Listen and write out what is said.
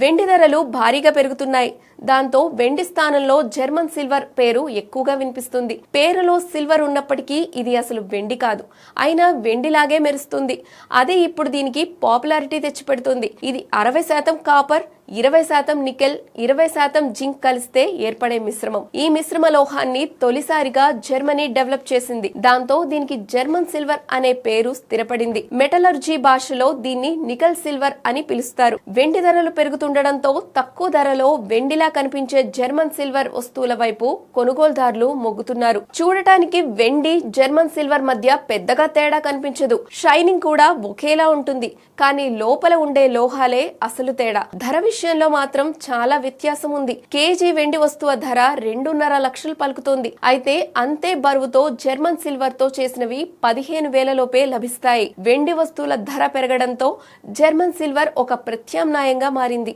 వెండి ధరలు భారీగా పెరుగుతున్నాయి. దాంతో వెండి స్థానంలో జర్మన్ సిల్వర్ పేరు ఎక్కువగా వినిపిస్తుంది. పేరులో సిల్వర్ ఉన్నప్పటికీ ఇది అసలు వెండి కాదు, అయినా వెండిలాగే మెరుస్తుంది. అదే ఇప్పుడు దీనికి పాపులారిటీ తెచ్చిపెడుతుంది. ఇది 60% కాపర్, 20% నికెల్, 20% జింక్ కలిస్తే ఏర్పడే మిశ్రమం. ఈ మిశ్రమ లోహాన్ని తొలిసారిగా జర్మనీ డెవలప్ చేసింది. దాంతో దీనికి జర్మన్ సిల్వర్ అనే పేరు స్థిరపడింది. మెటలర్జీ భాషలో దీన్ని నికెల్ సిల్వర్ అని పిలుస్తారు. వెండి ధరలు పెరుగుతుండటంతో తక్కువ ధరలో వెండిలా కనిపించే జర్మన్ సిల్వర్ వస్తువుల వైపు కొనుగోలుదారులు మొగ్గుతున్నారు. చూడటానికి వెండి, జర్మన్ సిల్వర్ మధ్య పెద్దగా తేడా కనిపించదు. షైనింగ్ కూడా ఒకేలా ఉంటుంది. కానీ లోపల ఉండే లోహాలే అసలు తేడా. ధర విషయంలో మాత్రం చాలా వ్యత్యాసం ఉంది. కేజీ వెండి వస్తువు ధర 2.5 లక్షలు పలుకుతోంది. అయితే అంతే బరువుతో జర్మన్ సిల్వర్ తో చేసినవి 15,000 లోపే లభిస్తాయి. వెండి వస్తువుల ధర పెరగడంతో జర్మన్ సిల్వర్ ఒక ప్రత్యామ్నాయంగా మారింది.